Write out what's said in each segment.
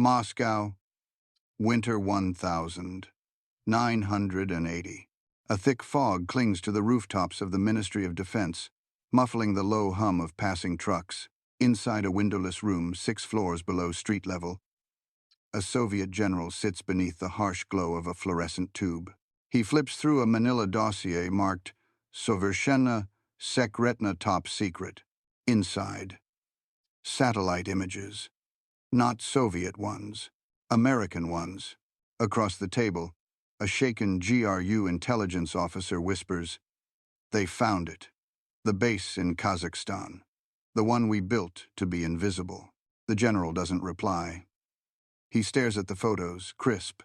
Moscow, winter 1980. A thick fog clings to the rooftops of the Ministry of Defense, muffling the low hum of passing trucks. Inside a windowless room 6 floors below street level, a Soviet general sits beneath the harsh glow of a fluorescent tube. He flips through a manila dossier marked Sovershena Sekretna Top Secret. Inside, satellite images. Not Soviet ones, American ones. Across the table, a shaken GRU intelligence officer whispers, "They found it. The base in Kazakhstan. The one we built to be invisible." The general doesn't reply. He stares at the photos, crisp,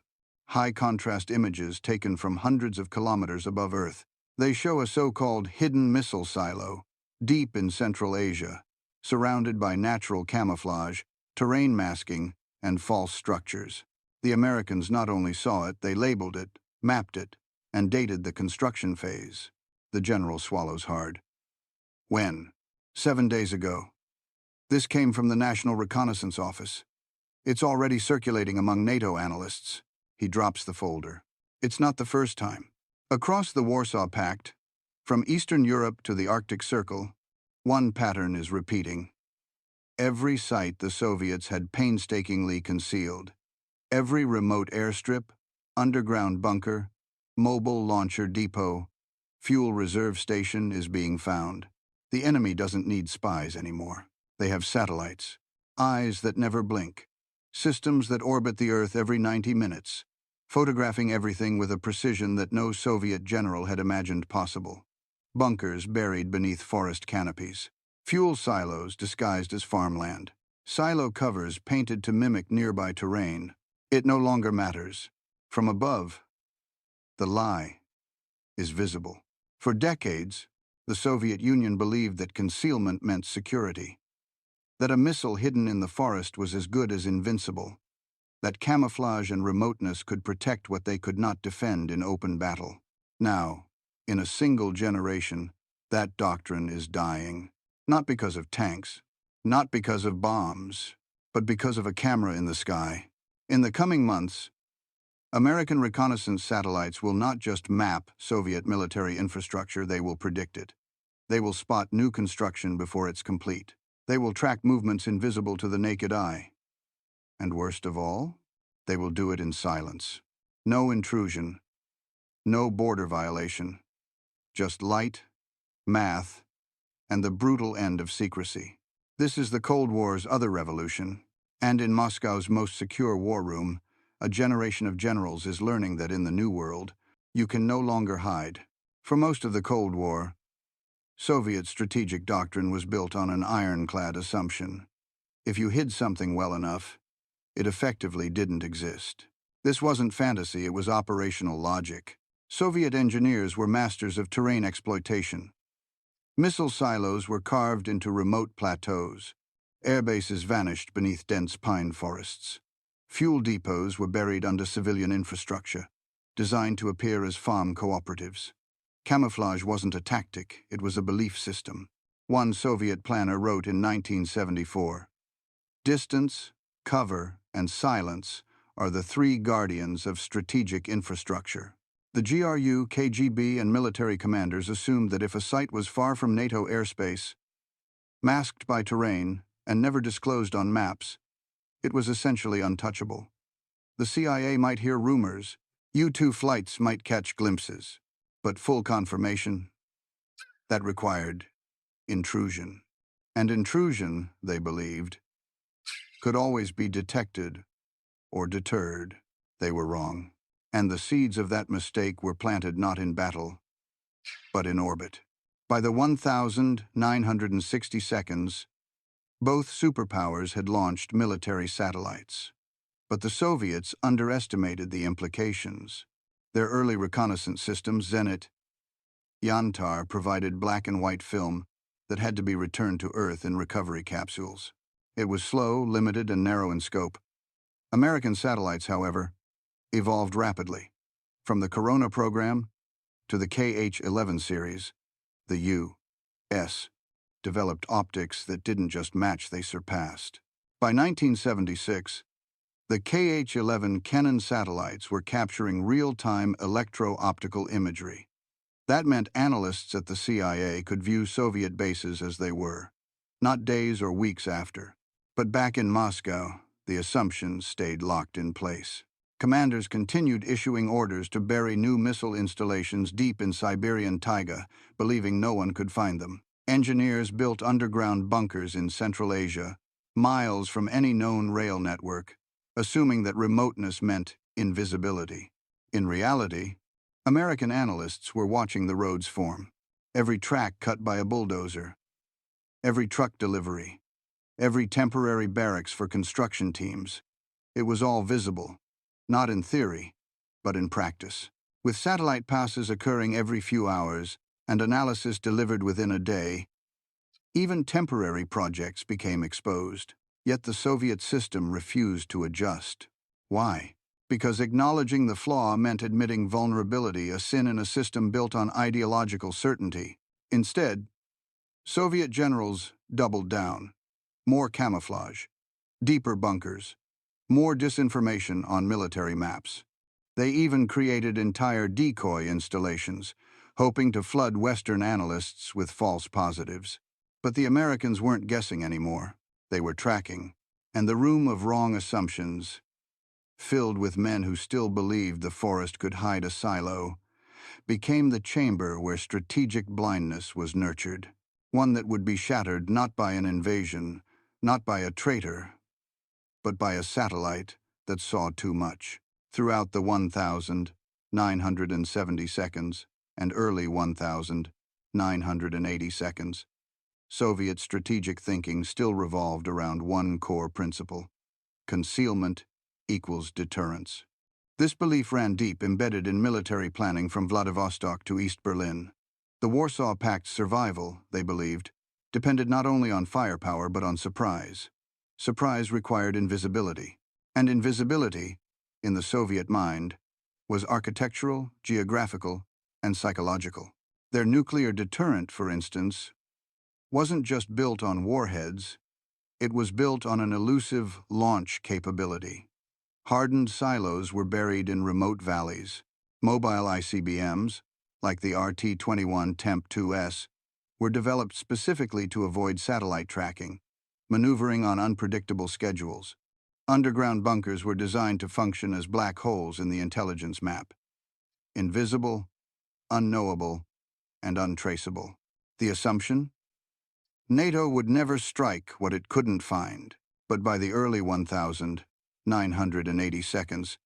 high-contrast images taken from hundreds of kilometers above Earth. They show a so-called hidden missile silo, deep in Central Asia, surrounded by natural camouflage, terrain masking, and false structures. The Americans not only saw it, they labeled it, mapped it, and dated the construction phase. The general swallows hard. When? 7 days ago. This came from the National Reconnaissance Office. It's already circulating among NATO analysts. He drops the folder. It's not the first time. Across the Warsaw Pact, from Eastern Europe to the Arctic Circle, one pattern is repeating. Every site the Soviets had painstakingly concealed. Every remote airstrip, underground bunker, mobile launcher depot, fuel reserve station is being found. The enemy doesn't need spies anymore. They have satellites, eyes that never blink, systems that orbit the Earth every 90 minutes, photographing everything with a precision that no Soviet general had imagined possible. Bunkers buried beneath forest canopies, fuel silos disguised as farmland, silo covers painted to mimic nearby terrain. It no longer matters. From above, the lie is visible. For decades, the Soviet Union believed that concealment meant security, that a missile hidden in the forest was as good as invincible, that camouflage and remoteness could protect what they could not defend in open battle. Now, in a single generation, that doctrine is dying. Not because of tanks, not because of bombs, but because of a camera in the sky. In the coming months, American reconnaissance satellites will not just map Soviet military infrastructure, they will predict it. They will spot new construction before it's complete. They will track movements invisible to the naked eye. And worst of all, they will do it in silence. No intrusion, no border violation, just light, math, and the brutal end of secrecy. This is the Cold War's other revolution, and in Moscow's most secure war room, a generation of generals is learning that in the New World, you can no longer hide. For most of the Cold War, Soviet strategic doctrine was built on an ironclad assumption. If you hid something well enough, it effectively didn't exist. This wasn't fantasy, it was operational logic. Soviet engineers were masters of terrain exploitation. Missile silos were carved into remote plateaus. Airbases vanished beneath dense pine forests. Fuel depots were buried under civilian infrastructure, designed to appear as farm cooperatives. Camouflage wasn't a tactic, it was a belief system. One Soviet planner wrote in 1974, "Distance, cover, and silence are the 3 guardians of strategic infrastructure." The GRU, KGB, and military commanders assumed that if a site was far from NATO airspace, masked by terrain, and never disclosed on maps, it was essentially untouchable. The CIA might hear rumors, U-2 flights might catch glimpses, but full confirmation, that required intrusion. And intrusion, they believed, could always be detected or deterred. They were wrong. And the seeds of that mistake were planted not in battle, but in orbit. By the 1960 seconds, both superpowers had launched military satellites. But the Soviets underestimated the implications. Their early reconnaissance systems, Zenit, Yantar, provided black and white film that had to be returned to Earth in recovery capsules. It was slow, limited, and narrow in scope. American satellites, however, evolved rapidly. From the Corona program to the KH-11 series, the U.S. developed optics that didn't just match, they surpassed. By 1976, The KH-11 Kennen satellites were capturing real-time electro-optical imagery. That meant analysts at the CIA could view Soviet bases as they were, not days or weeks after. But back in Moscow, the assumptions stayed locked in place. Commanders continued issuing orders to bury new missile installations deep in Siberian taiga, believing no one could find them. Engineers built underground bunkers in Central Asia, miles from any known rail network, assuming that remoteness meant invisibility. In reality, American analysts were watching the roads form. Every track cut by a bulldozer, every truck delivery, every temporary barracks for construction teams. It was all visible, not in theory, but in practice. With satellite passes occurring every few hours and analysis delivered within a day, even temporary projects became exposed. Yet the Soviet system refused to adjust. Why? Because acknowledging the flaw meant admitting vulnerability, a sin in a system built on ideological certainty. Instead, Soviet generals doubled down. More camouflage, deeper bunkers, more disinformation on military maps. They even created entire decoy installations, hoping to flood Western analysts with false positives. But the Americans weren't guessing anymore. They were tracking. And the room of wrong assumptions, filled with men who still believed the forest could hide a silo, became the chamber where strategic blindness was nurtured. One that would be shattered not by an invasion, not by a traitor, but by a satellite that saw too much. Throughout the 1,970 seconds and early 1,980 seconds, Soviet strategic thinking still revolved around one core principle: concealment equals deterrence. This belief ran deep, embedded in military planning from Vladivostok to East Berlin. The Warsaw Pact's survival, they believed, depended not only on firepower but on surprise. Surprise required invisibility. And invisibility, in the Soviet mind, was architectural, geographical, and psychological. Their nuclear deterrent, for instance, wasn't just built on warheads, it was built on an elusive launch capability. Hardened silos were buried in remote valleys. Mobile ICBMs, like the RT-21 Temp-2S, were developed specifically to avoid satellite tracking, maneuvering on unpredictable schedules. Underground bunkers were designed to function as black holes in the intelligence map. Invisible, unknowable, and untraceable. The assumption? NATO would never strike what it couldn't find. But by the early 1,980 seconds,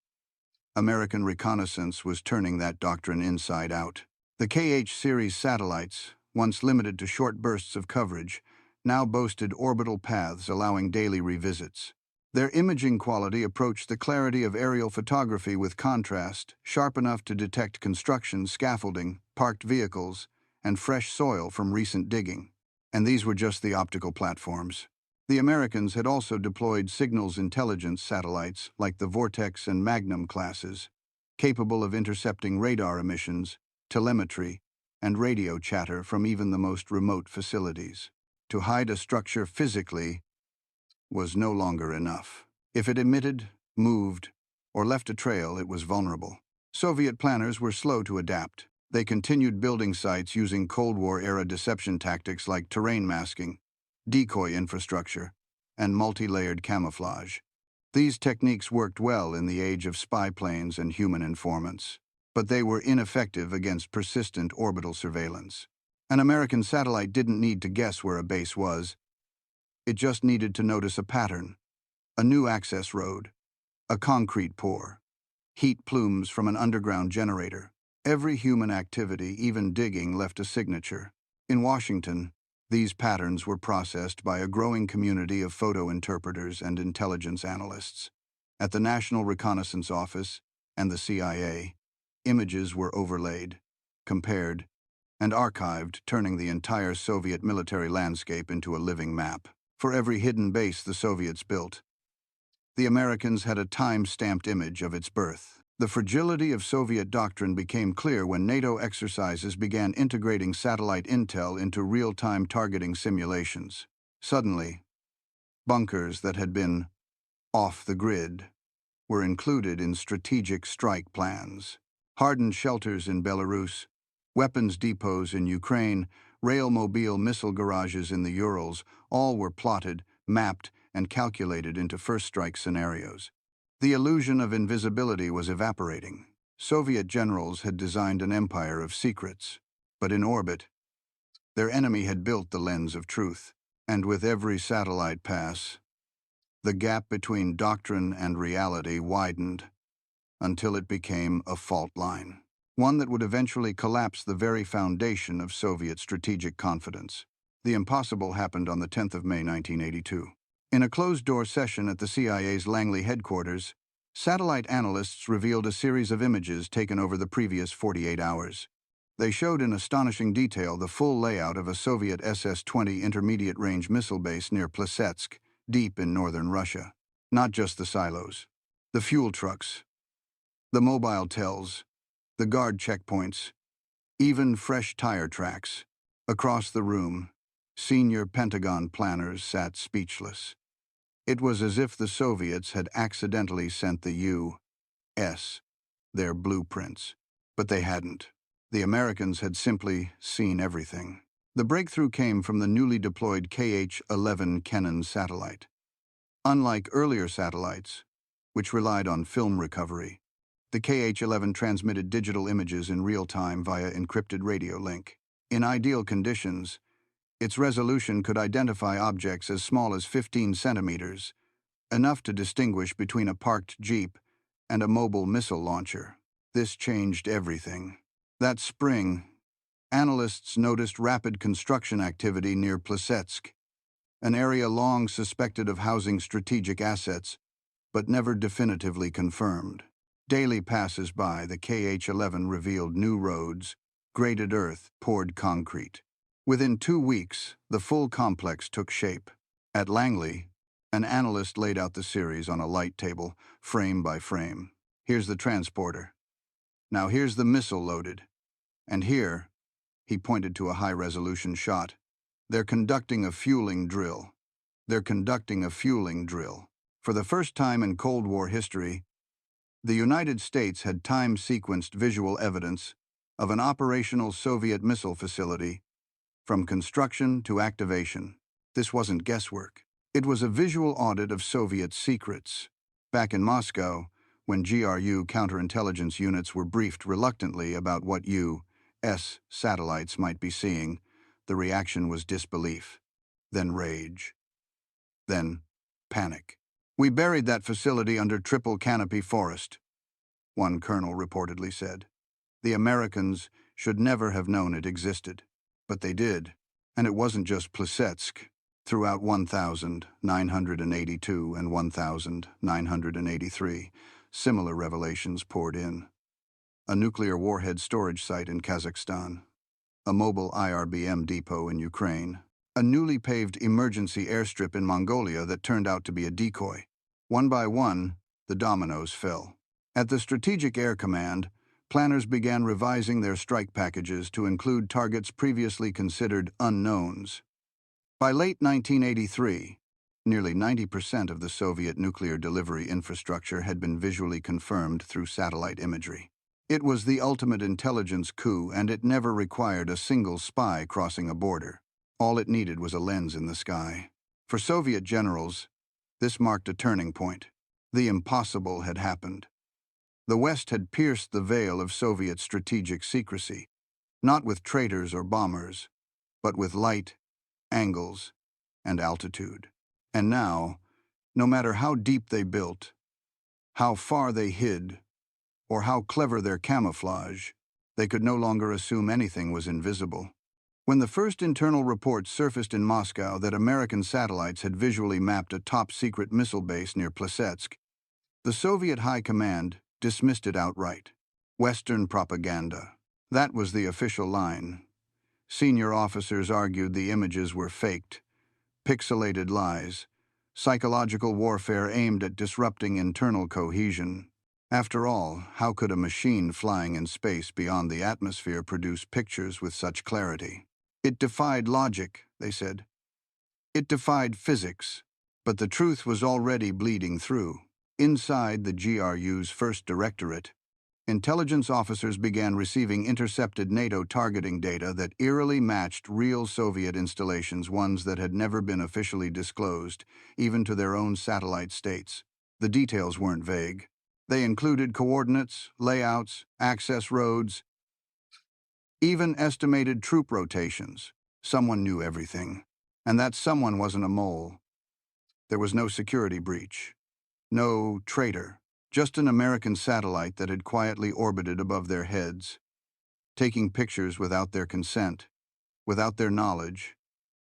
American reconnaissance was turning that doctrine inside out. The KH-series satellites, once limited to short bursts of coverage, now boasted orbital paths allowing daily revisits. Their imaging quality approached the clarity of aerial photography with contrast, sharp enough to detect construction, scaffolding, parked vehicles, and fresh soil from recent digging. And these were just the optical platforms. The Americans had also deployed signals intelligence satellites like the Vortex and Magnum classes, capable of intercepting radar emissions, telemetry, and radio chatter from even the most remote facilities. To hide a structure physically was no longer enough. If it emitted, moved, or left a trail, it was vulnerable. Soviet planners were slow to adapt. They continued building sites using Cold War-era deception tactics like terrain masking, decoy infrastructure, and multi-layered camouflage. These techniques worked well in the age of spy planes and human informants, but they were ineffective against persistent orbital surveillance. An American satellite didn't need to guess where a base was. It just needed to notice a pattern, a new access road, a concrete pour, heat plumes from an underground generator. Every human activity, even digging, left a signature. In Washington, these patterns were processed by a growing community of photo interpreters and intelligence analysts. At the National Reconnaissance Office and the CIA, images were overlaid, compared, and archived, turning the entire Soviet military landscape into a living map. For every hidden base the Soviets built, the Americans had a time-stamped image of its birth. The fragility of Soviet doctrine became clear when NATO exercises began integrating satellite intel into real-time targeting simulations. Suddenly, bunkers that had been off the grid were included in strategic strike plans. Hardened shelters in Belarus, weapons depots in Ukraine, rail-mobile missile garages in the Urals, all were plotted, mapped, and calculated into first-strike scenarios. The illusion of invisibility was evaporating. Soviet generals had designed an empire of secrets, but in orbit, their enemy had built the lens of truth. And with every satellite pass, the gap between doctrine and reality widened until it became a fault line, one that would eventually collapse the very foundation of Soviet strategic confidence. The impossible happened on the 10th of May 1982. In a closed-door session at the CIA's Langley headquarters, satellite analysts revealed a series of images taken over the previous 48 hours. They showed in astonishing detail the full layout of a Soviet SS-20 intermediate-range missile base near Plesetsk, deep in northern Russia. Not just the silos, the fuel trucks, the mobile tells, the guard checkpoints, even fresh tire tracks. Across the room, senior Pentagon planners sat speechless. It was as if the Soviets had accidentally sent the U.S. their blueprints, but they hadn't. The Americans had simply seen everything. The breakthrough came from the newly deployed KH-11 Kennan satellite. Unlike earlier satellites, which relied on film recovery, the KH-11 transmitted digital images in real time via encrypted radio link. In ideal conditions, its resolution could identify objects as small as 15 centimeters, enough to distinguish between a parked jeep and a mobile missile launcher. This changed everything. That spring, analysts noticed rapid construction activity near Plesetsk, an area long suspected of housing strategic assets, but never definitively confirmed. Daily passes by, the KH-11 revealed new roads, graded earth, poured concrete. Within 2 weeks, the full complex took shape. At Langley, an analyst laid out the series on a light table, frame by frame. Here's the transporter. Now here's the missile loaded. And here, he pointed to a high-resolution shot, they're conducting a fueling drill. They're conducting a fueling drill. For the first time in Cold War history, the United States had time-sequenced visual evidence of an operational Soviet missile facility from construction to activation. This wasn't guesswork. It was a visual audit of Soviet secrets. Back in Moscow, when GRU counterintelligence units were briefed reluctantly about what U.S. satellites might be seeing, the reaction was disbelief, then rage, then panic. "We buried that facility under triple canopy forest," one colonel reportedly said. "The Americans should never have known it existed." But they did, and it wasn't just Plesetsk. Throughout 1982 and 1983, similar revelations poured in. A nuclear warhead storage site in Kazakhstan, a mobile IRBM depot in Ukraine, a newly paved emergency airstrip in Mongolia that turned out to be a decoy. One by one, the dominoes fell. At the Strategic Air Command, planners began revising their strike packages to include targets previously considered unknowns. By late 1983, nearly 90% of the Soviet nuclear delivery infrastructure had been visually confirmed through satellite imagery. It was the ultimate intelligence coup, and it never required a single spy crossing a border. All it needed was a lens in the sky. For Soviet generals, this marked a turning point. The impossible had happened. The West had pierced the veil of Soviet strategic secrecy, not with traitors or bombers, but with light, angles, and altitude. And now, no matter how deep they built, how far they hid, or how clever their camouflage, they could no longer assume anything was invisible. When the first internal reports surfaced in Moscow that American satellites had visually mapped a top-secret missile base near Plesetsk, the Soviet High Command dismissed it outright. Western propaganda. That was the official line. Senior officers argued the images were faked, pixelated lies, psychological warfare aimed at disrupting internal cohesion. After all, how could a machine flying in space beyond the atmosphere produce pictures with such clarity? It defied logic, they said. It defied physics. But the truth was already bleeding through. Inside the GRU's first directorate, intelligence officers began receiving intercepted NATO targeting data that eerily matched real Soviet installations, ones that had never been officially disclosed, even to their own satellite states. The details weren't vague. They included coordinates, layouts, access roads, even estimated troop rotations. Someone knew everything. And that someone wasn't a mole. There was no security breach. No traitor. Just an American satellite that had quietly orbited above their heads, taking pictures without their consent, without their knowledge,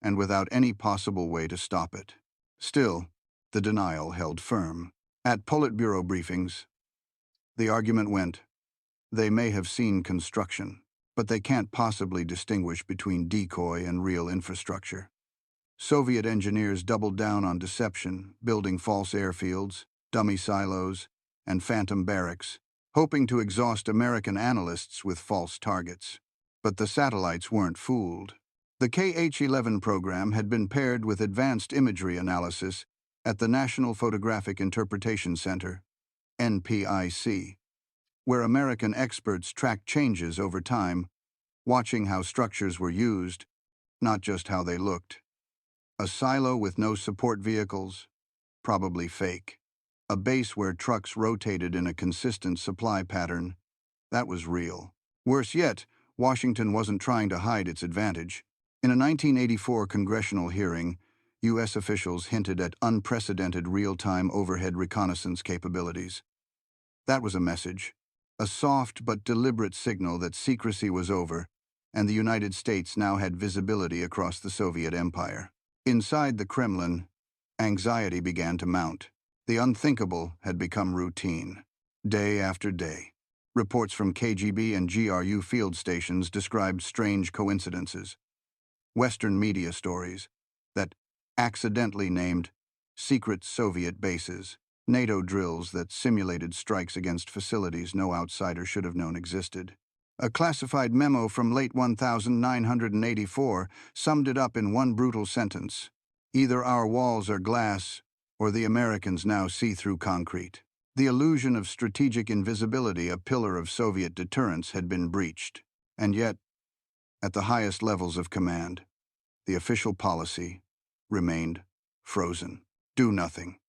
and without any possible way to stop it. Still, the denial held firm. At Politburo briefings, the argument went, they may have seen construction, but they can't possibly distinguish between decoy and real infrastructure. Soviet engineers doubled down on deception, building false airfields, dummy silos, and phantom barracks, hoping to exhaust American analysts with false targets. But the satellites weren't fooled. The KH-11 program had been paired with advanced imagery analysis at the National Photographic Interpretation Center, NPIC, where American experts tracked changes over time, watching how structures were used, not just how they looked. A silo with no support vehicles? Probably fake. A base where trucks rotated in a consistent supply pattern? That was real. Worse yet, Washington wasn't trying to hide its advantage. In a 1984 congressional hearing, U.S. officials hinted at unprecedented real-time overhead reconnaissance capabilities. That was a message, a soft but deliberate signal that secrecy was over, and the United States now had visibility across the Soviet Empire. Inside the Kremlin, anxiety began to mount. The unthinkable had become routine. Day after day, reports from KGB and GRU field stations described strange coincidences. Western media stories that accidentally named secret Soviet bases, NATO drills that simulated strikes against facilities no outsider should have known existed. A classified memo from late 1984 summed it up in one brutal sentence. Either our walls are glass, or the Americans now see through concrete. The illusion of strategic invisibility, a pillar of Soviet deterrence, had been breached. And yet, at the highest levels of command, the official policy remained frozen. Do nothing.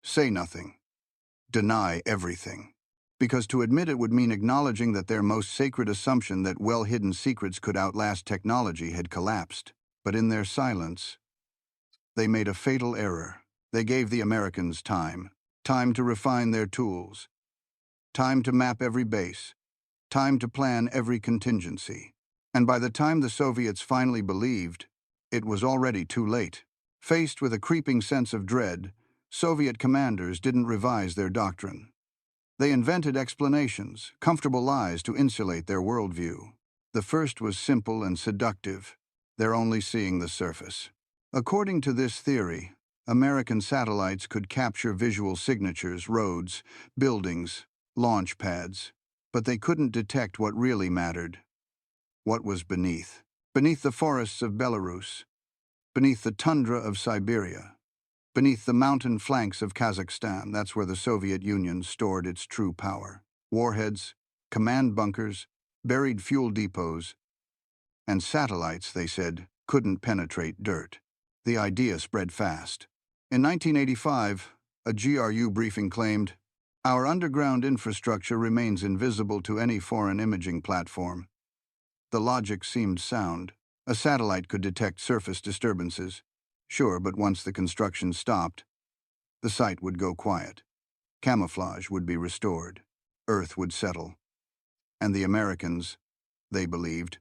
Say nothing. Deny everything. Because to admit it would mean acknowledging that their most sacred assumption that well-hidden secrets could outlast technology had collapsed. But in their silence, they made a fatal error. They gave the Americans time to refine their tools, time to map every base, time to plan every contingency. And by the time the Soviets finally believed, it was already too late. Faced with a creeping sense of dread, Soviet commanders didn't revise their doctrine. They invented explanations, comfortable lies to insulate their worldview. The first was simple and seductive. They're only seeing the surface. According to this theory, American satellites could capture visual signatures, roads, buildings, launch pads, but they couldn't detect what really mattered. What was beneath? Beneath the forests of Belarus, beneath the tundra of Siberia, beneath the mountain flanks of Kazakhstan. That's where the Soviet Union stored its true power. Warheads, command bunkers, buried fuel depots, and satellites, they said, couldn't penetrate dirt. The idea spread fast. In 1985, a GRU briefing claimed, "Our underground infrastructure remains invisible to any foreign imaging platform." The logic seemed sound. A satellite could detect surface disturbances. Sure, but once the construction stopped, the site would go quiet. Camouflage would be restored. Earth would settle. And the Americans, they believed,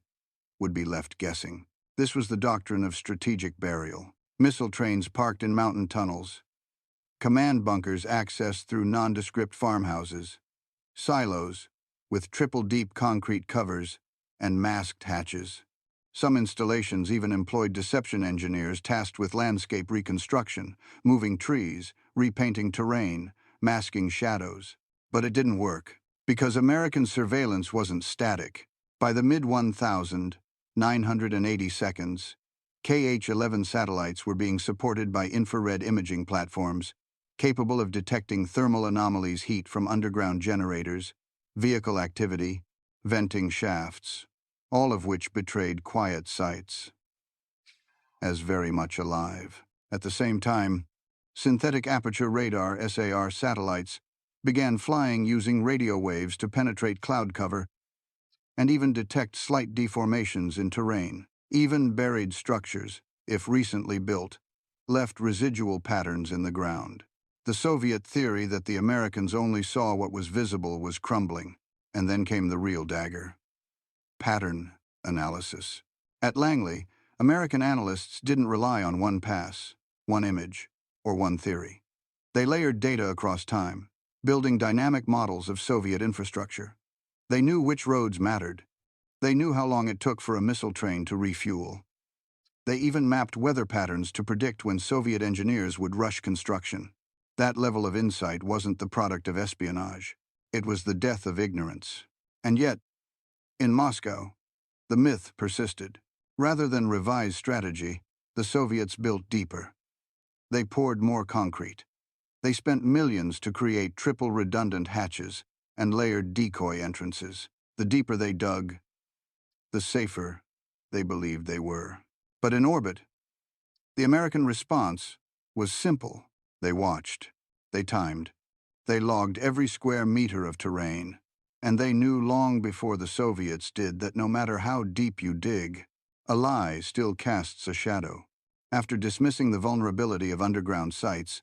would be left guessing. This was the doctrine of strategic burial. Missile trains parked in mountain tunnels. Command bunkers accessed through nondescript farmhouses. Silos, with triple-deep concrete covers and masked hatches. Some installations even employed deception engineers tasked with landscape reconstruction, moving trees, repainting terrain, masking shadows. But it didn't work, because American surveillance wasn't static. By the mid-1980s, KH-11 satellites were being supported by infrared imaging platforms, capable of detecting thermal anomalies, heat from underground generators, vehicle activity, venting shafts, all of which betrayed quiet sites as very much alive. At the same time, synthetic aperture radar (SAR) satellites began flying using radio waves to penetrate cloud cover and even detect slight deformations in terrain. Even buried structures, if recently built, left residual patterns in the ground. The Soviet theory that the Americans only saw what was visible was crumbling, and then came the real dagger: pattern analysis. At Langley, American analysts didn't rely on one pass, one image, or one theory. They layered data across time, building dynamic models of Soviet infrastructure. They knew which roads mattered. They knew how long it took for a missile train to refuel. They even mapped weather patterns to predict when Soviet engineers would rush construction. That level of insight wasn't the product of espionage. It was the death of ignorance. And yet, in Moscow, the myth persisted. Rather than revise strategy, the Soviets built deeper. They poured more concrete. They spent millions to create triple redundant hatches and layered decoy entrances. The deeper they dug, the safer they believed they were. But in orbit, the American response was simple. They watched, they timed, they logged every square meter of terrain, and they knew long before the Soviets did that no matter how deep you dig, a lie still casts a shadow. After dismissing the vulnerability of underground sites,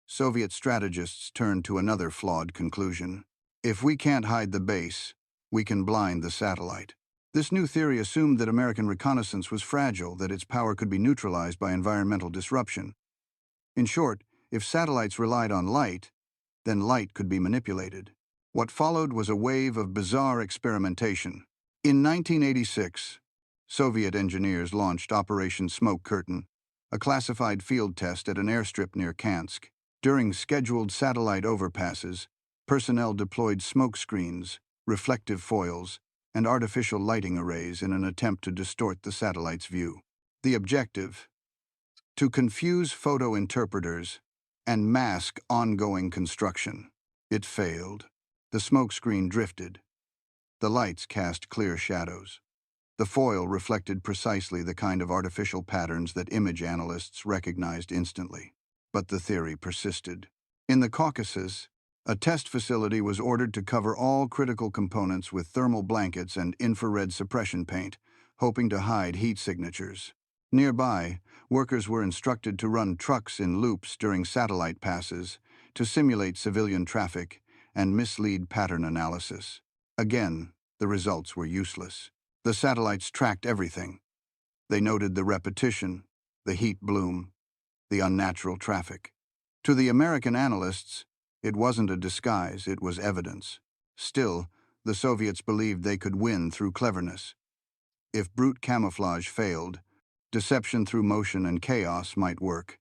Soviet strategists turned to another flawed conclusion. If we can't hide the base, we can blind the satellite. This new theory assumed that American reconnaissance was fragile, that its power could be neutralized by environmental disruption. In short, if satellites relied on light, then light could be manipulated. What followed was a wave of bizarre experimentation. In 1986, Soviet engineers launched Operation Smoke Curtain, a classified field test at an airstrip near Kansk. During scheduled satellite overpasses, personnel deployed smoke screens, reflective foils, and artificial lighting arrays in an attempt to distort the satellite's view. The objective: to confuse photo interpreters and mask ongoing construction. It failed. The smokescreen drifted. The lights cast clear shadows. The foil reflected precisely the kind of artificial patterns that image analysts recognized instantly. But the theory persisted. In the Caucasus, a test facility was ordered to cover all critical components with thermal blankets and infrared suppression paint, hoping to hide heat signatures. Nearby, workers were instructed to run trucks in loops during satellite passes to simulate civilian traffic and mislead pattern analysis. Again, the results were useless. The satellites tracked everything. They noted the repetition, the heat bloom, the unnatural traffic. To the American analysts, it wasn't a disguise, it was evidence. Still, the Soviets believed they could win through cleverness. If brute camouflage failed, deception through motion and chaos might work.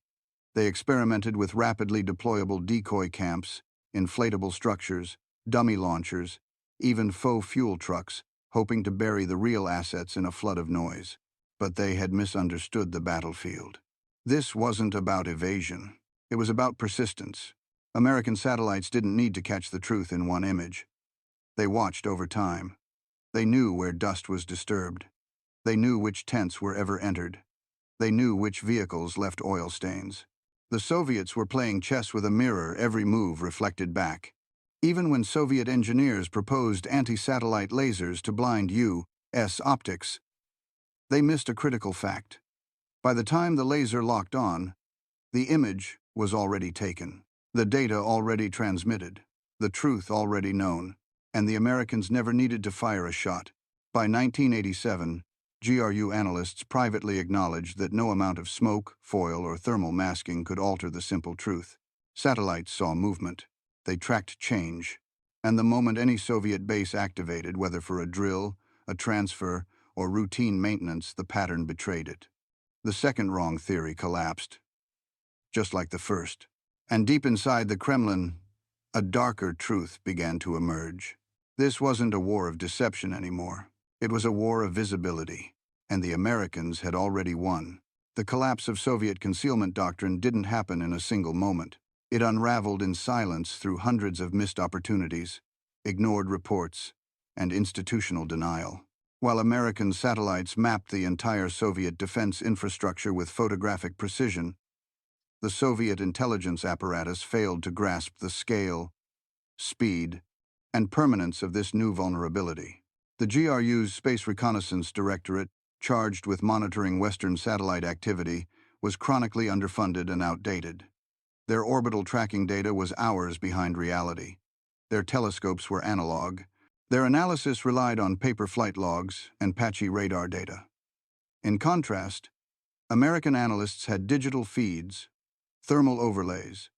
They experimented with rapidly deployable decoy camps, inflatable structures, dummy launchers, even faux fuel trucks, hoping to bury the real assets in a flood of noise. But they had misunderstood the battlefield. This wasn't about evasion. It was about persistence. American satellites didn't need to catch the truth in one image. They watched over time. They knew where dust was disturbed. They knew which tents were ever entered. They knew which vehicles left oil stains. The Soviets were playing chess with a mirror, every move reflected back. Even when Soviet engineers proposed anti-satellite lasers to blind U.S. optics, they missed a critical fact. By the time the laser locked on, the image was already taken, the data already transmitted, the truth already known, and the Americans never needed to fire a shot. By 1987, GRU analysts privately acknowledged that no amount of smoke, foil, or thermal masking could alter the simple truth. Satellites saw movement. They tracked change. And the moment any Soviet base activated, whether for a drill, a transfer, or routine maintenance, the pattern betrayed it. The second wrong theory collapsed, just like the first. And deep inside the Kremlin, a darker truth began to emerge. This wasn't a war of deception anymore. It was a war of visibility, and the Americans had already won. The collapse of Soviet concealment doctrine didn't happen in a single moment. It unraveled in silence through hundreds of missed opportunities, ignored reports, and institutional denial. While American satellites mapped the entire Soviet defense infrastructure with photographic precision, the Soviet intelligence apparatus failed to grasp the scale, speed, and permanence of this new vulnerability. The GRU's Space Reconnaissance Directorate, charged with monitoring Western satellite activity, was chronically underfunded and outdated. Their orbital tracking data was hours behind reality. Their telescopes were analog. Their analysis relied on paper flight logs and patchy radar data. In contrast, American analysts had digital feeds, thermal overlays,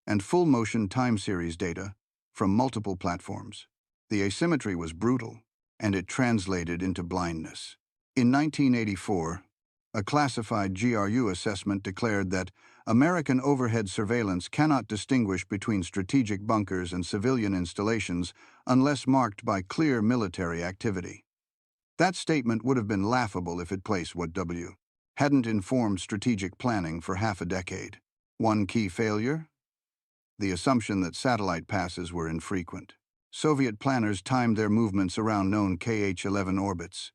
and full-motion time series data from multiple platforms. The asymmetry was brutal, and it translated into blindness. In 1984, a classified GRU assessment declared that American overhead surveillance cannot distinguish between strategic bunkers and civilian installations unless marked by clear military activity. That statement would have been laughable if it placed what W. hadn't informed strategic planning for half a decade. One key failure? The assumption that satellite passes were infrequent. Soviet planners timed their movements around known KH-11 orbits.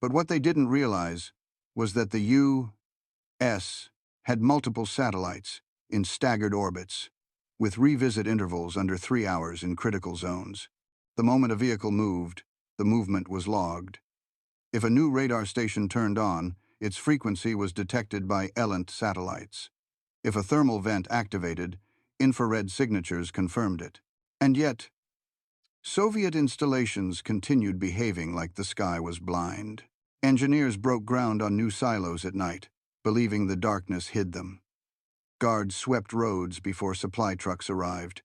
But what they didn't realize was that the U.S. had multiple satellites in staggered orbits, with revisit intervals under 3 hours in critical zones. The moment a vehicle moved, the movement was logged. If a new radar station turned on, its frequency was detected by errant satellites. If a thermal vent activated, infrared signatures confirmed it. And yet, Soviet installations continued behaving like the sky was blind. Engineers broke ground on new silos at night, believing the darkness hid them. Guards swept roads before supply trucks arrived,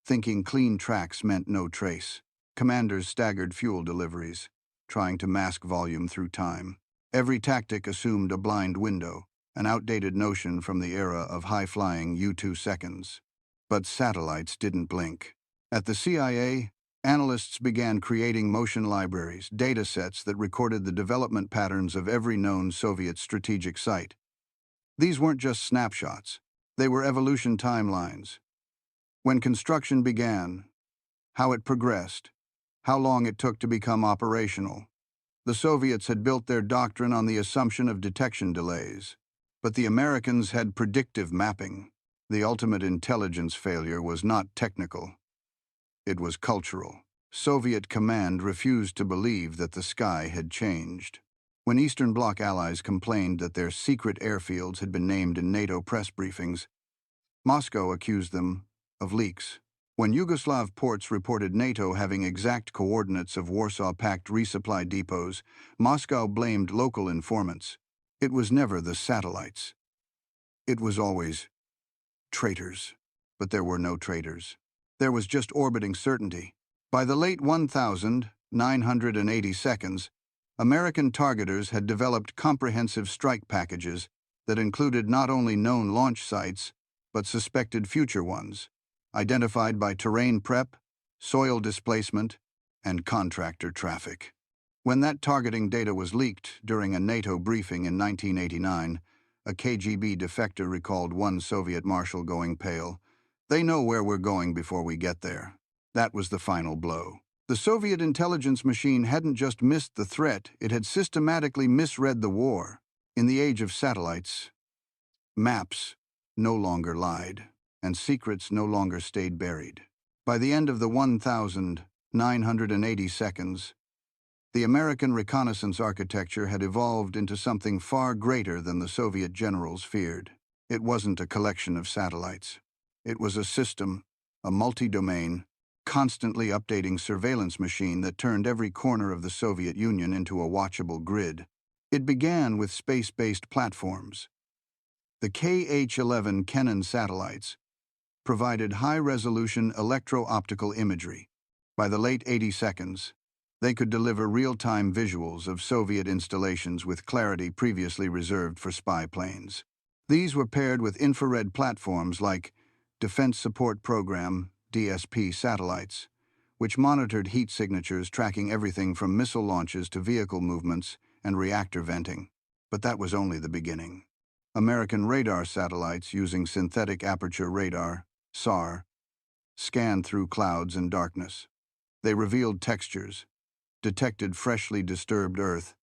thinking clean tracks meant no trace. Commanders staggered fuel deliveries, trying to mask volume through time. Every tactic assumed a blind window, an outdated notion from the era of high-flying U-2 seconds. But satellites didn't blink. At the CIA, analysts began creating motion libraries, data sets that recorded the development patterns of every known Soviet strategic site. These weren't just snapshots. They were evolution timelines. When construction began, how it progressed, how long it took to become operational. The Soviets had built their doctrine on the assumption of detection delays, but the Americans had predictive mapping. The ultimate intelligence failure was not technical. It was cultural. Soviet command refused to believe that the sky had changed. When Eastern Bloc allies complained that their secret airfields had been named in NATO press briefings, Moscow accused them of leaks. When Yugoslav ports reported NATO having exact coordinates of Warsaw Pact resupply depots, Moscow blamed local informants. It was never the satellites. It was always traitors. But there were no traitors. There was just orbiting certainty. By the late 1980 seconds, American targeters had developed comprehensive strike packages that included not only known launch sites, but suspected future ones, identified by terrain prep, soil displacement, and contractor traffic. When that targeting data was leaked during a NATO briefing in 1989, a KGB defector recalled one Soviet marshal going pale. "They know where we're going before we get there." That was the final blow. The Soviet intelligence machine hadn't just missed the threat, it had systematically misread the war. In the age of satellites, maps no longer lied, and secrets no longer stayed buried. By the end of the 1980 seconds, the American reconnaissance architecture had evolved into something far greater than the Soviet generals feared. It wasn't a collection of satellites. It was a system, a multi-domain, constantly updating surveillance machine that turned every corner of the Soviet Union into a watchable grid. It began with space-based platforms. The KH-11 Kennan satellites provided high-resolution electro-optical imagery. By the late 80 seconds, they could deliver real-time visuals of Soviet installations with clarity previously reserved for spy planes. These were paired with infrared platforms like Defense Support Program, DSP satellites, which monitored heat signatures tracking everything from missile launches to vehicle movements and reactor venting. But that was only the beginning. American radar satellites using synthetic aperture radar SAR, scanned through clouds and darkness. They revealed textures, detected freshly disturbed Earth,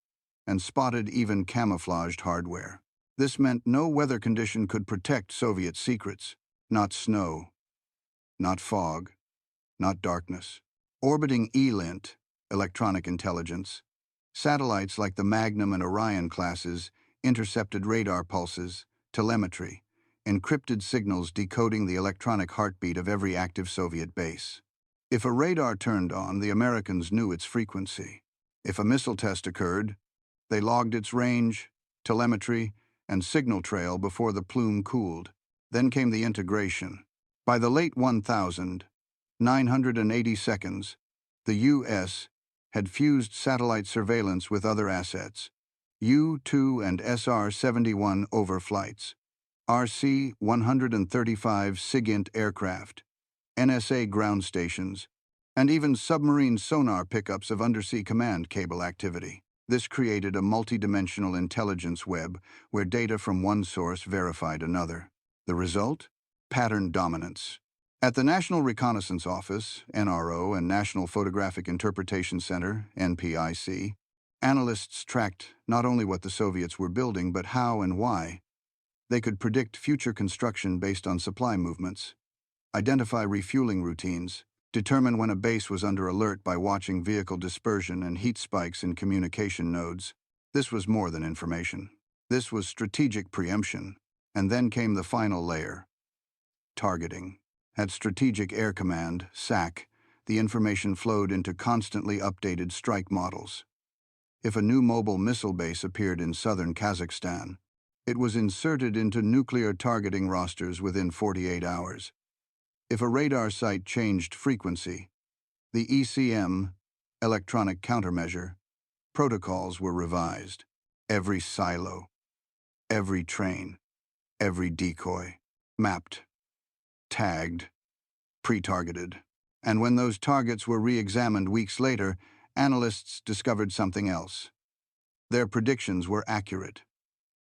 and spotted even camouflaged hardware. This meant no weather condition could protect Soviet secrets. Not snow, not fog, not darkness. Orbiting ELINT, electronic intelligence, satellites like the Magnum and Orion classes intercepted radar pulses, telemetry, encrypted signals decoding the electronic heartbeat of every active Soviet base. If a radar turned on, the Americans knew its frequency. If a missile test occurred, they logged its range, telemetry, and signal trail before the plume cooled. Then came the integration. By the late 1980 seconds, the U.S. had fused satellite surveillance with other assets, U-2 and SR-71 overflights, RC-135 SIGINT aircraft, NSA ground stations, and even submarine sonar pickups of undersea command cable activity. This created a multidimensional intelligence web where data from one source verified another. The result? Pattern dominance. At the National Reconnaissance Office, NRO, and National Photographic Interpretation Center, NPIC, analysts tracked not only what the Soviets were building, but how and why. They could predict future construction based on supply movements, identify refueling routines, determine when a base was under alert by watching vehicle dispersion and heat spikes in communication nodes. This was more than information. This was strategic preemption. And then came the final layer: targeting. At Strategic Air Command, SAC, the information flowed into constantly updated strike models. If a new mobile missile base appeared in southern Kazakhstan, it was inserted into nuclear targeting rosters within 48 hours. If a radar site changed frequency, the ECM, electronic countermeasure, protocols were revised. Every silo, every train, every decoy, mapped, tagged, pre-targeted. And when those targets were re-examined weeks later, analysts discovered something else. Their predictions were accurate.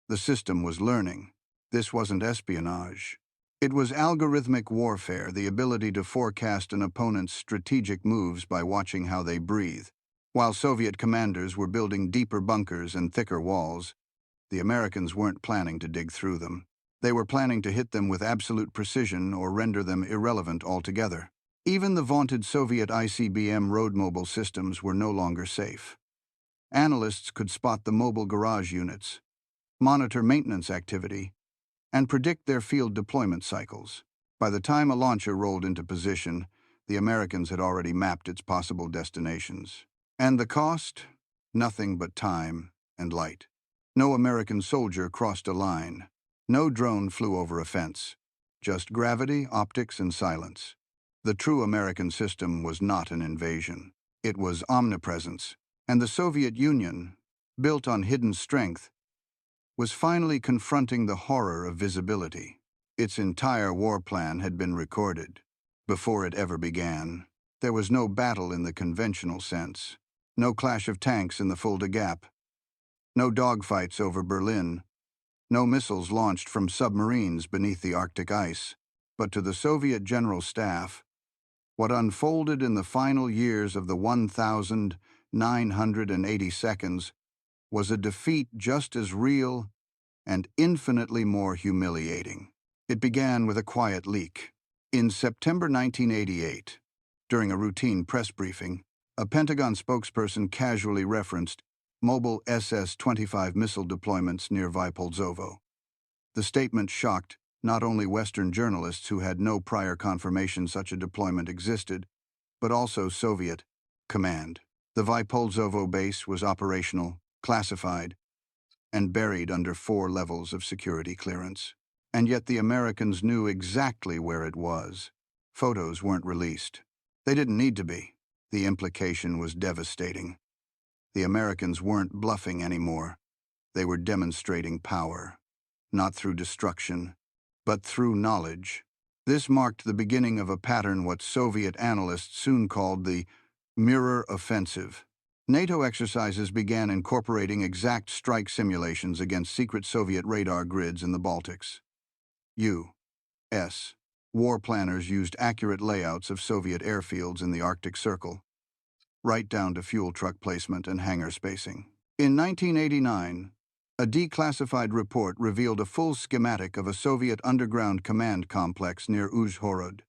The system was learning. This wasn't espionage. It was algorithmic warfare, the ability to forecast an opponent's strategic moves by watching how they breathe. While Soviet commanders were building deeper bunkers and thicker walls, the Americans weren't planning to dig through them. They were planning to hit them with absolute precision or render them irrelevant altogether. Even the vaunted Soviet ICBM road mobile systems were no longer safe. Analysts could spot the mobile garage units, monitor maintenance activity, and predict their field deployment cycles. By the time a launcher rolled into position, the Americans had already mapped its possible destinations. And the cost? Nothing but time and light. No American soldier crossed a line. No drone flew over a fence. Just gravity, optics, and silence. The true American system was not an invasion. It was omnipresence. And the Soviet Union, built on hidden strength, was finally confronting the horror of visibility. Its entire war plan had been recorded. Before it ever began, there was no battle in the conventional sense. No clash of tanks in the Fulda Gap. No dogfights over Berlin. No missiles launched from submarines beneath the Arctic ice. But to the Soviet General Staff, what unfolded in the final years of the 1980 seconds was a defeat just as real and infinitely more humiliating. It began with a quiet leak. In September 1988, during a routine press briefing, a Pentagon spokesperson casually referenced mobile SS-25 missile deployments near Vypolzovo. The statement shocked not only Western journalists who had no prior confirmation such a deployment existed, but also Soviet command. The Vypolzovo base was operational, classified, and buried under 4 levels of security clearance. And yet the Americans knew exactly where it was. Photos weren't released. They didn't need to be. The implication was devastating. The Americans weren't bluffing anymore. They were demonstrating power, not through destruction, but through knowledge. This marked the beginning of a pattern what Soviet analysts soon called the mirror offensive. NATO exercises began incorporating exact strike simulations against secret Soviet radar grids in the Baltics. U.S. War planners used accurate layouts of Soviet airfields in the Arctic Circle, right down to fuel truck placement and hangar spacing. In 1989, a declassified report revealed a full schematic of a Soviet underground command complex near Uzhhorod,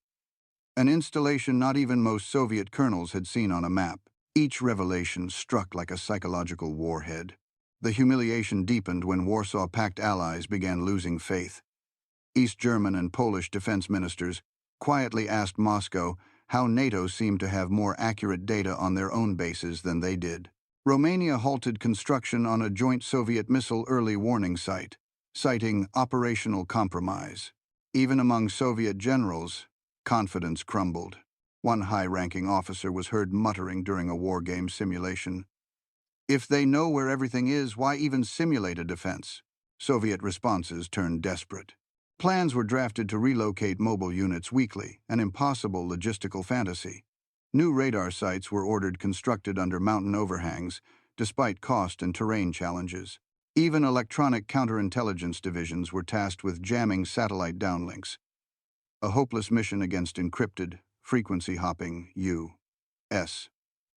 an installation not even most Soviet colonels had seen on a map. Each revelation struck like a psychological warhead. The humiliation deepened when Warsaw Pact allies began losing faith. East German and Polish defense ministers quietly asked Moscow how NATO seemed to have more accurate data on their own bases than they did. Romania halted construction on a joint Soviet missile early warning site, citing operational compromise. Even among Soviet generals, confidence crumbled. One high-ranking officer was heard muttering during a war game simulation, "If they know where everything is, why even simulate a defense?" Soviet responses turned desperate. Plans were drafted to relocate mobile units weekly, an impossible logistical fantasy. New radar sites were ordered constructed under mountain overhangs, despite cost and terrain challenges. Even electronic counterintelligence divisions were tasked with jamming satellite downlinks. A hopeless mission against encrypted, frequency-hopping U.S.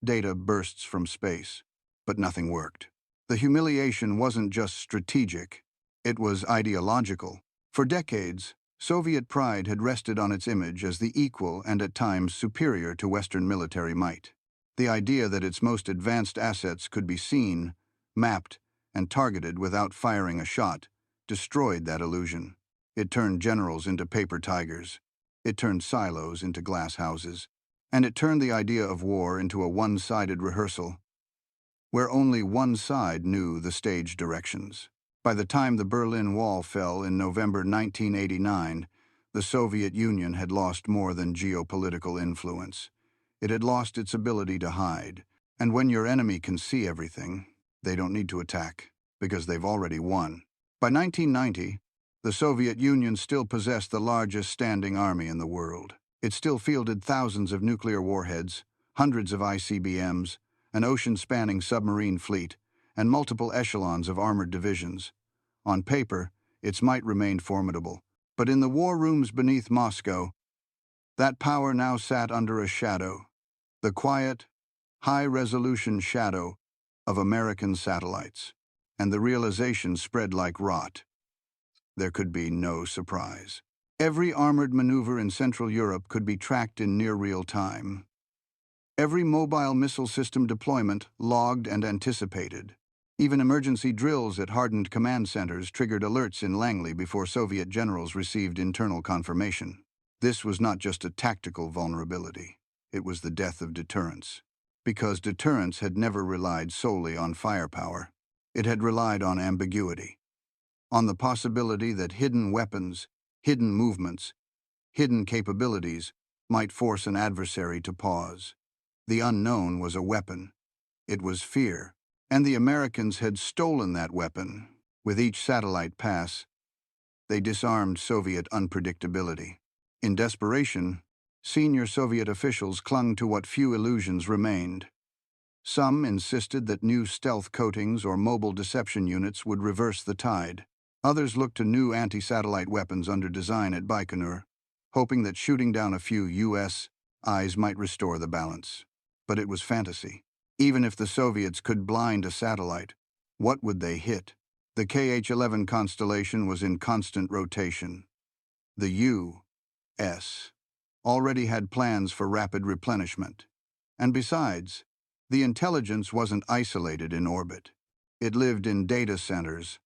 data bursts from space. But nothing worked. The humiliation wasn't just strategic, it was ideological. For decades, Soviet pride had rested on its image as the equal and at times superior to Western military might. The idea that its most advanced assets could be seen, mapped, and targeted without firing a shot destroyed that illusion. It turned generals into paper tigers. It turned silos into glass houses. And it turned the idea of war into a one-sided rehearsal, where only one side knew the stage directions. By the time the Berlin Wall fell in November 1989, the Soviet Union had lost more than geopolitical influence. It had lost its ability to hide. And when your enemy can see everything, they don't need to attack, because they've already won. By 1990, the Soviet Union still possessed the largest standing army in the world. It still fielded thousands of nuclear warheads, hundreds of ICBMs, an ocean-spanning submarine fleet, and multiple echelons of armored divisions. On paper, its might remained formidable, but in the war rooms beneath Moscow, that power now sat under a shadow, the quiet, high-resolution shadow of American satellites, and the realization spread like rot. There could be no surprise. Every armored maneuver in Central Europe could be tracked in near real time. Every mobile missile system deployment logged and anticipated. Even emergency drills at hardened command centers triggered alerts in Langley before Soviet generals received internal confirmation. This was not just a tactical vulnerability. It was the death of deterrence. Because deterrence had never relied solely on firepower. It had relied on ambiguity. On the possibility that hidden weapons, hidden movements, hidden capabilities might force an adversary to pause. The unknown was a weapon. It was fear. And the Americans had stolen that weapon. With each satellite pass, they disarmed Soviet unpredictability. In desperation, senior Soviet officials clung to what few illusions remained. Some insisted that new stealth coatings or mobile deception units would reverse the tide. Others looked to new anti-satellite weapons under design at Baikonur, hoping that shooting down a few U.S. eyes might restore the balance. But it was fantasy. Even if the Soviets could blind a satellite, what would they hit? The KH-11 constellation was in constant rotation. The U.S. already had plans for rapid replenishment. And besides, the intelligence wasn't isolated in orbit. It lived in data centers,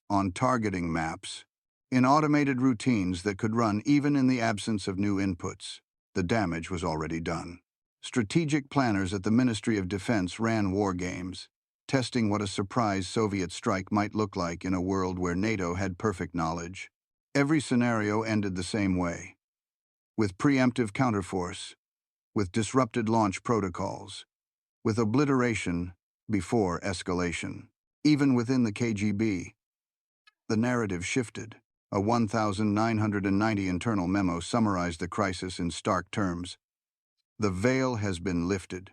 on targeting maps, in automated routines that could run even in the absence of new inputs. The damage was already done. Strategic planners at the Ministry of Defense ran war games, testing what a surprise Soviet strike might look like in a world where NATO had perfect knowledge. Every scenario ended the same way, with preemptive counterforce, with disrupted launch protocols, with obliteration before escalation. Even within the KGB, the narrative shifted. A 1,990 internal memo summarized the crisis in stark terms. The veil has been lifted.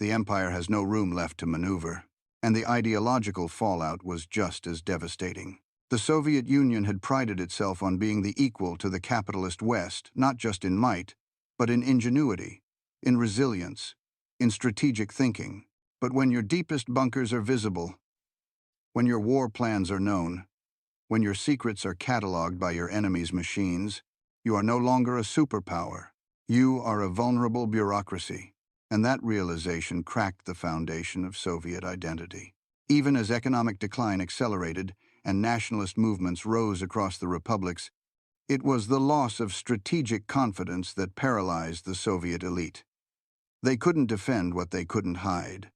The empire has no room left to maneuver. And the ideological fallout was just as devastating. The Soviet Union had prided itself on being the equal to the capitalist West, not just in might, but in ingenuity, in resilience, in strategic thinking. But when your deepest bunkers are visible, when your war plans are known, when your secrets are catalogued by your enemy's machines, you are no longer a superpower. You are a vulnerable bureaucracy. And that realization cracked the foundation of Soviet identity. Even as economic decline accelerated and nationalist movements rose across the republics, it was the loss of strategic confidence that paralyzed the Soviet elite. They couldn't defend what they couldn't hide,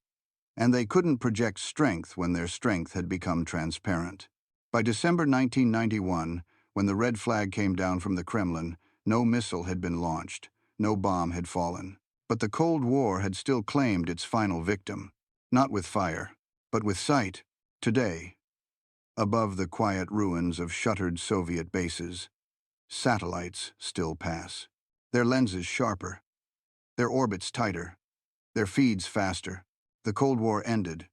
and they couldn't project strength when their strength had become transparent. By December 1991, when the red flag came down from the Kremlin, no missile had been launched, no bomb had fallen. But the Cold War had still claimed its final victim, not with fire, but with sight. Today, above the quiet ruins of shuttered Soviet bases, satellites still pass. Their lenses sharper, their orbits tighter, their feeds faster. The Cold War ended,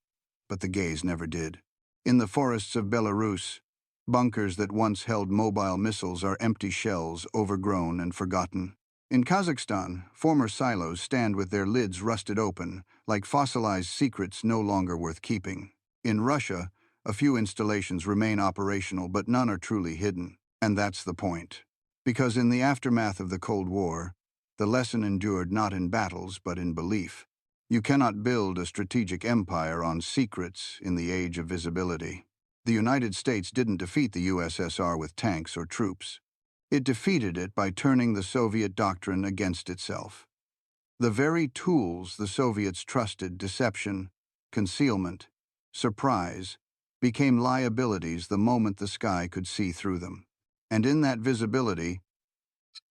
but the gaze never did. In the forests of Belarus, bunkers that once held mobile missiles are empty shells, overgrown and forgotten. In Kazakhstan, former silos stand with their lids rusted open, like fossilized secrets no longer worth keeping. In Russia, a few installations remain operational, but none are truly hidden. And that's the point. Because in the aftermath of the Cold War, the lesson endured not in battles, but in belief. You cannot build a strategic empire on secrets in the age of visibility. The United States didn't defeat the USSR with tanks or troops. It defeated it by turning the Soviet doctrine against itself. The very tools the Soviets trusted, deception, concealment, surprise, became liabilities the moment the sky could see through them. And in that visibility,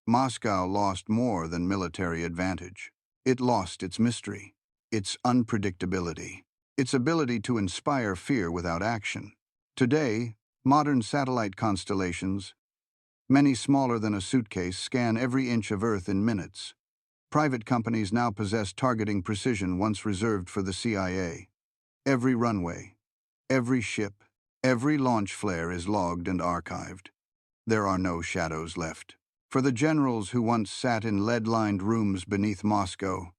Moscow lost more than military advantage. It lost its mystery, its unpredictability, its ability to inspire fear without action. Today, modern satellite constellations, many smaller than a suitcase, scan every inch of Earth in minutes. Private companies now possess targeting precision once reserved for the CIA. Every runway, every ship, every launch flare is logged and archived. There are no shadows left. For the generals who once sat in lead-lined rooms beneath Moscow,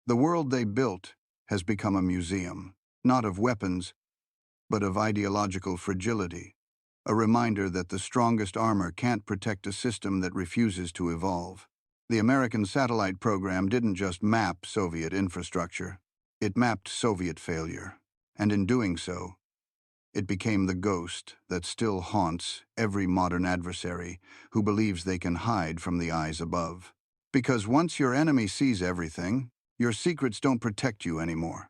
the world they built has become a museum, not of weapons, but of ideological fragility, a reminder that the strongest armor can't protect a system that refuses to evolve. The American satellite program didn't just map Soviet infrastructure, it mapped Soviet failure, and in doing so, it became the ghost that still haunts every modern adversary who believes they can hide from the eyes above. Because once your enemy sees everything, your secrets don't protect you anymore.